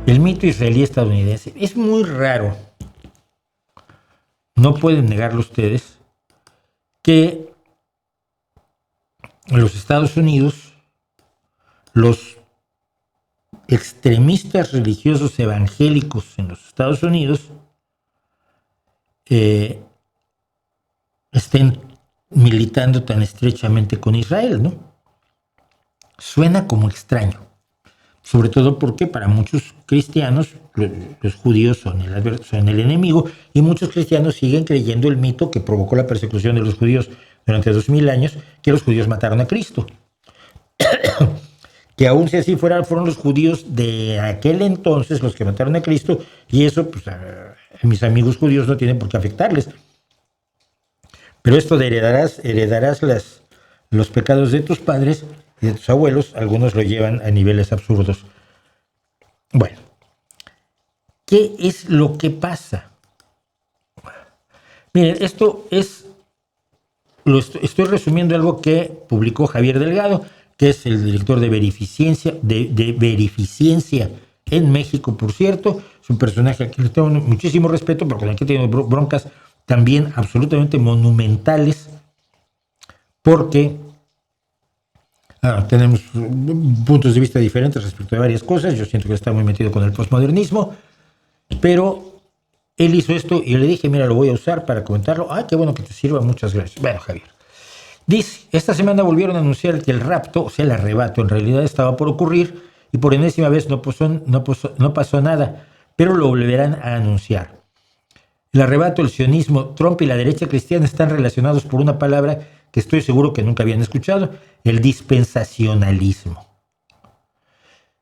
El mito israelí estadounidense. Es muy raro, no pueden negarlo ustedes, que en los Estados Unidos los extremistas religiosos evangélicos en los Estados Unidos estén militando tan estrechamente con Israel, ¿no? Suena como extraño, sobre todo porque para muchos cristianos los judíos son el enemigo, y muchos cristianos siguen creyendo el mito que provocó la persecución de los judíos durante 2000 años, que los judíos mataron a Cristo. Que aún si así fuera, fueron los judíos de aquel entonces los que mataron a Cristo, y eso pues, a mis amigos judíos no tiene por qué afectarles. Pero esto de heredarás los pecados de tus padres y de tus abuelos, algunos lo llevan a niveles absurdos. Bueno, ¿qué es lo que pasa? Miren, esto es, estoy resumiendo algo que publicó Javier Delgado, que es el director de Verificiencia en México, por cierto. Es un personaje al que le tengo muchísimo respeto, pero con el que tiene broncas también absolutamente monumentales, porque tenemos puntos de vista diferentes respecto a varias cosas. Yo siento que está muy metido con el posmodernismo, pero él hizo esto y yo le dije, mira, lo voy a usar para comentarlo. Qué bueno que te sirva, muchas gracias. Bueno, Javier. Dice, esta semana volvieron a anunciar que el rapto, o sea, el arrebato, en realidad estaba por ocurrir y por enésima vez no pasó nada, pero lo volverán a anunciar. El arrebato, el sionismo, Trump y la derecha cristiana están relacionados por una palabra que estoy seguro que nunca habían escuchado, el dispensacionalismo.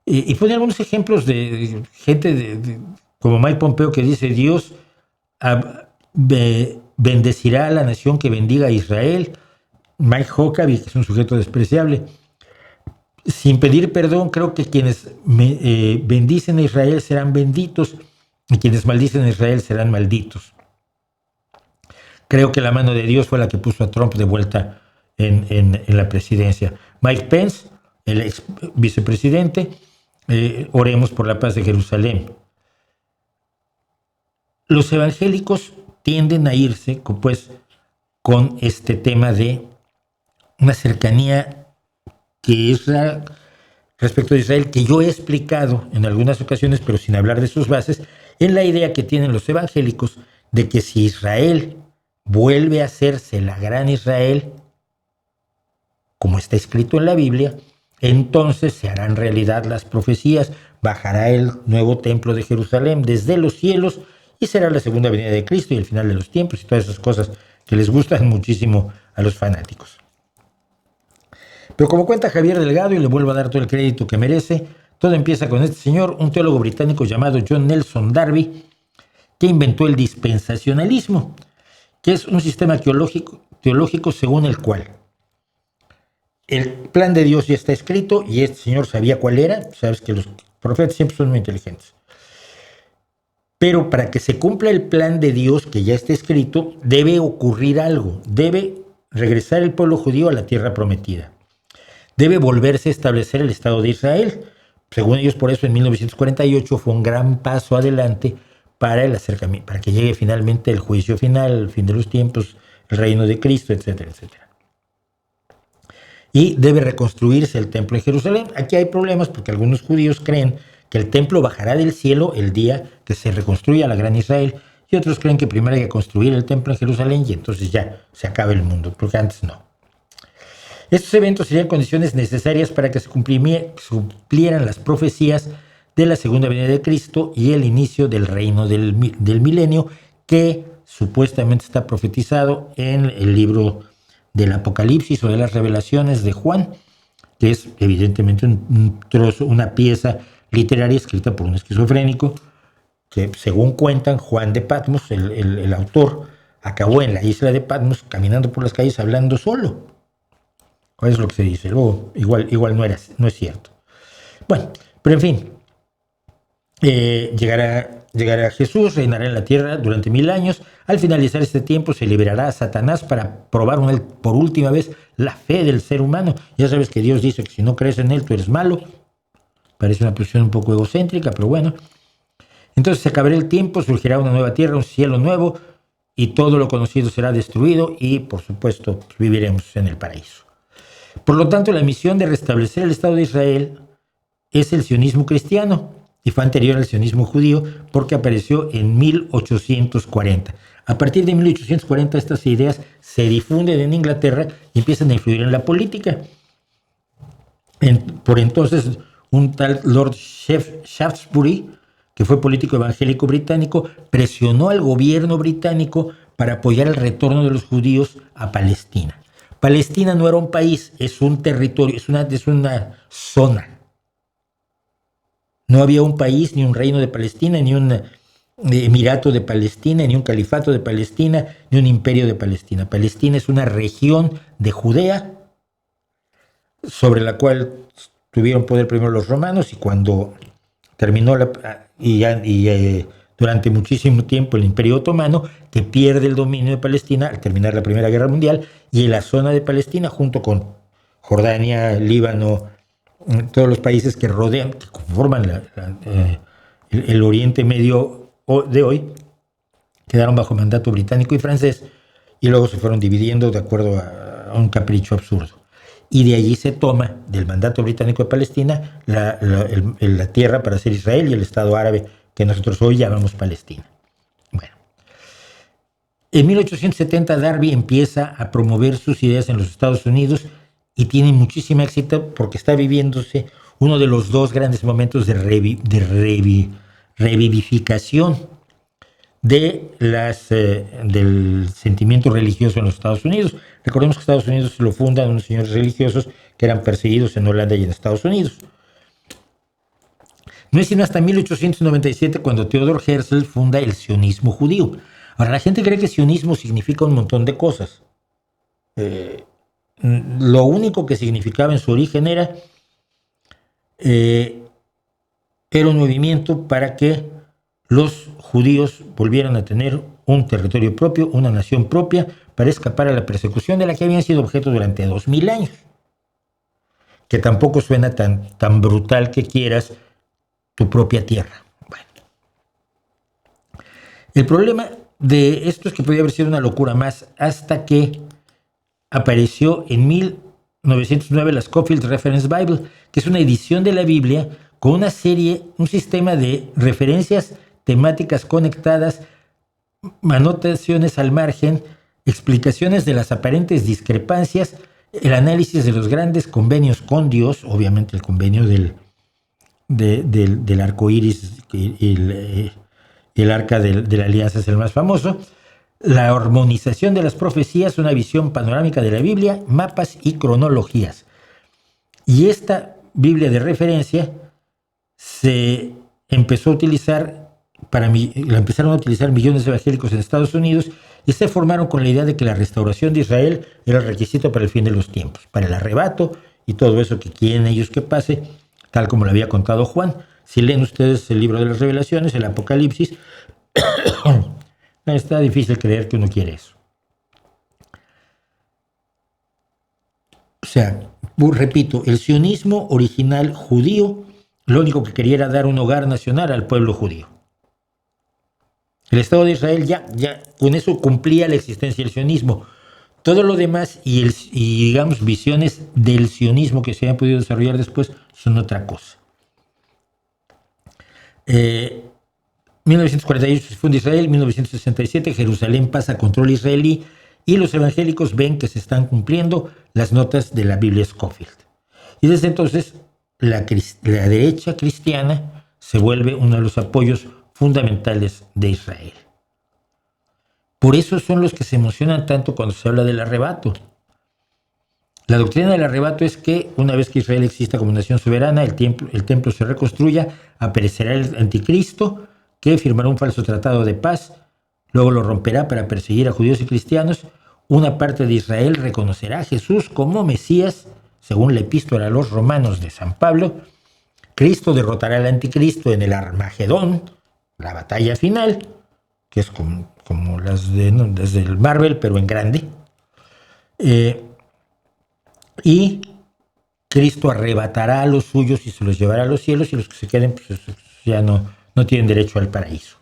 Y pone algunos ejemplos de gente como Mike Pompeo, que dice, Dios bendecirá a la nación que bendiga a Israel. Mike Huckabee, que es un sujeto despreciable. Sin pedir perdón, creo que quienes bendicen a Israel serán benditos y quienes maldicen a Israel serán malditos. Creo que la mano de Dios fue la que puso a Trump de vuelta en la presidencia. Mike Pence, el ex vicepresidente, oremos por la paz de Jerusalén. Los evangélicos tienden a irse, pues, con este tema de una cercanía que es respecto de Israel, que yo he explicado en algunas ocasiones, pero sin hablar de sus bases, en la idea que tienen los evangélicos de que si Israel vuelve a hacerse la gran Israel, como está escrito en la Biblia, entonces se harán realidad las profecías, bajará el nuevo templo de Jerusalén desde los cielos y será la segunda venida de Cristo y el final de los tiempos y todas esas cosas que les gustan muchísimo a los fanáticos. Pero como cuenta Javier Delgado, y le vuelvo a dar todo el crédito que merece, todo empieza con este señor, un teólogo británico llamado John Nelson Darby, que inventó el dispensacionalismo, que es un sistema teológico según el cual el plan de Dios ya está escrito y este señor sabía cuál era. Sabes que los profetas siempre son muy inteligentes. Pero para que se cumpla el plan de Dios que ya está escrito, debe ocurrir algo. Debe regresar el pueblo judío a la tierra prometida. Debe volverse a establecer el Estado de Israel. Según ellos, por eso en 1948 fue un gran paso adelante para el acercamiento, para que llegue finalmente el juicio final, el fin de los tiempos, el reino de Cristo, etcétera, etcétera. Y debe reconstruirse el templo en Jerusalén. Aquí hay problemas porque algunos judíos creen que el templo bajará del cielo el día que se reconstruya la gran Israel, y otros creen que primero hay que construir el templo en Jerusalén y entonces ya se acabe el mundo, porque antes no. Estos eventos serían condiciones necesarias para que se cumplieran las profecías de la segunda venida de Cristo y el inicio del reino del milenio, que supuestamente está profetizado en el libro del Apocalipsis o de las revelaciones de Juan, que es evidentemente un trozo, una pieza literaria escrita por un esquizofrénico, que según cuentan Juan de Patmos, el autor, acabó en la isla de Patmos caminando por las calles hablando solo. ¿Cuál es lo que se dice? Luego, igual no es cierto. Bueno, pero en fin, llegará Jesús, reinará en la tierra durante 1000 años. Al finalizar este tiempo se liberará a Satanás para probar por última vez la fe del ser humano. Ya sabes que Dios dice que si no crees en él, tú eres malo. Parece una posición un poco egocéntrica, pero bueno. Entonces se acabará el tiempo, surgirá una nueva tierra, un cielo nuevo, y todo lo conocido será destruido y, por supuesto, viviremos en el paraíso. Por lo tanto, la misión de restablecer el Estado de Israel es el sionismo cristiano y fue anterior al sionismo judío porque apareció en 1840. A partir de 1840 estas ideas se difunden en Inglaterra y empiezan a influir en la política. Por entonces, un tal Lord Shaftesbury, que fue político evangélico británico, presionó al gobierno británico para apoyar el retorno de los judíos a Palestina. Palestina no era un país, es un territorio, es una zona. No había un país, ni un reino de Palestina, ni un emirato de Palestina, ni un califato de Palestina, ni un imperio de Palestina. Palestina es una región de Judea sobre la cual tuvieron poder primero los romanos, y cuando terminó durante muchísimo tiempo el Imperio Otomano, que pierde el dominio de Palestina al terminar la Primera Guerra Mundial, y en la zona de Palestina, junto con Jordania, Líbano, todos los países que rodean, que conforman el Oriente Medio de hoy, quedaron bajo mandato británico y francés, y luego se fueron dividiendo de acuerdo a un capricho absurdo. Y de allí se toma, del mandato británico de Palestina, la tierra para ser Israel y el Estado árabe que nosotros hoy llamamos Palestina. Bueno, en 1870 Darby empieza a promover sus ideas en los Estados Unidos y tiene muchísimo éxito porque está viviéndose uno de los dos grandes momentos de revivificación del sentimiento religioso en los Estados Unidos. Recordemos que Estados Unidos lo fundan unos señores religiosos que eran perseguidos en Holanda y en Estados Unidos. No es sino hasta 1897 cuando Theodor Herzl funda el sionismo judío. Ahora, la gente cree que sionismo significa un montón de cosas. Lo único que significaba en su origen era un movimiento para que los judíos volvieran a tener un territorio propio, una nación propia, para escapar a la persecución de la que habían sido objeto durante 2000 años. Que tampoco suena tan brutal que quieras tu propia tierra. Bueno. El problema de esto es que podía haber sido una locura más hasta que apareció en 1909 la Scofield Reference Bible, que es una edición de la Biblia con un sistema de referencias temáticas conectadas, anotaciones al margen, explicaciones de las aparentes discrepancias, el análisis de los grandes convenios con Dios, obviamente el convenio del arco iris y el arca de la alianza es el más famoso, la armonización de las profecías, una visión panorámica de la Biblia, mapas y cronologías. Y esta Biblia de referencia se empezó a utilizar la empezaron a utilizar millones de evangélicos en Estados Unidos y se formaron con la idea de que la restauración de Israel era el requisito para el fin de los tiempos, para el arrebato y todo eso que quieren ellos que pase, tal como lo había contado Juan. Si leen ustedes el libro de las Revelaciones, el Apocalipsis, está difícil creer que uno quiere eso. O sea, repito, el sionismo original judío lo único que quería era dar un hogar nacional al pueblo judío. El Estado de Israel ya con eso cumplía la existencia del sionismo. Todo lo demás y digamos visiones del sionismo que se hayan podido desarrollar después son otra cosa. 1948 se funda Israel, 1967 Jerusalén pasa a control israelí y los evangélicos ven que se están cumpliendo las notas de la Biblia Scofield. Y desde entonces la derecha cristiana se vuelve uno de los apoyos fundamentales de Israel. Por eso son los que se emocionan tanto cuando se habla del arrebato. La doctrina del arrebato es que una vez que Israel exista como nación soberana, el templo se reconstruya, aparecerá el anticristo que firmará un falso tratado de paz, luego lo romperá para perseguir a judíos y cristianos. Una parte de Israel reconocerá a Jesús como Mesías, según la epístola a los Romanos de San Pablo. Cristo derrotará al anticristo en el Armagedón, la batalla final, que es como las del Marvel, pero en grande. Y Cristo arrebatará a los suyos y se los llevará a los cielos, y los que se queden pues, ya no tienen derecho al paraíso.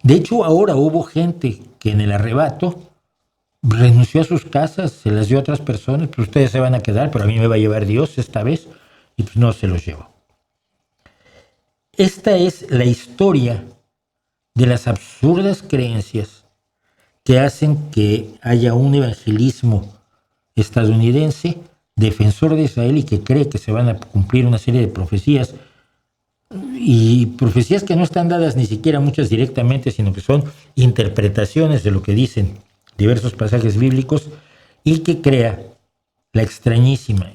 De hecho, ahora hubo gente que en el arrebato renunció a sus casas, se las dio a otras personas, pues ustedes se van a quedar, pero a mí me va a llevar Dios esta vez, y pues no se los llevó. Esta es la historia de las absurdas creencias que hacen que haya un evangelismo estadounidense defensor de Israel y que cree que se van a cumplir una serie de profecías, y profecías que no están dadas ni siquiera muchas directamente, sino que son interpretaciones de lo que dicen diversos pasajes bíblicos, y que crea la extrañísima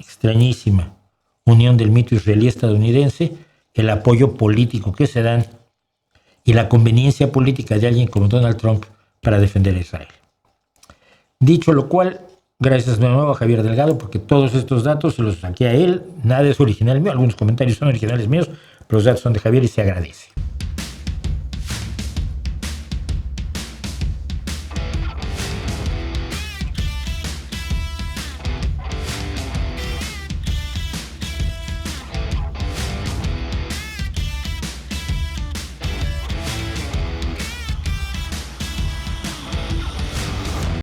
unión del mito israelí estadounidense, el apoyo político que se dan y la conveniencia política de alguien como Donald Trump para defender a Israel. Dicho lo cual, gracias de nuevo a Javier Delgado, porque todos estos datos se los saqué a él, nada es original mío, algunos comentarios son originales míos, pero los datos son de Javier y se agradece.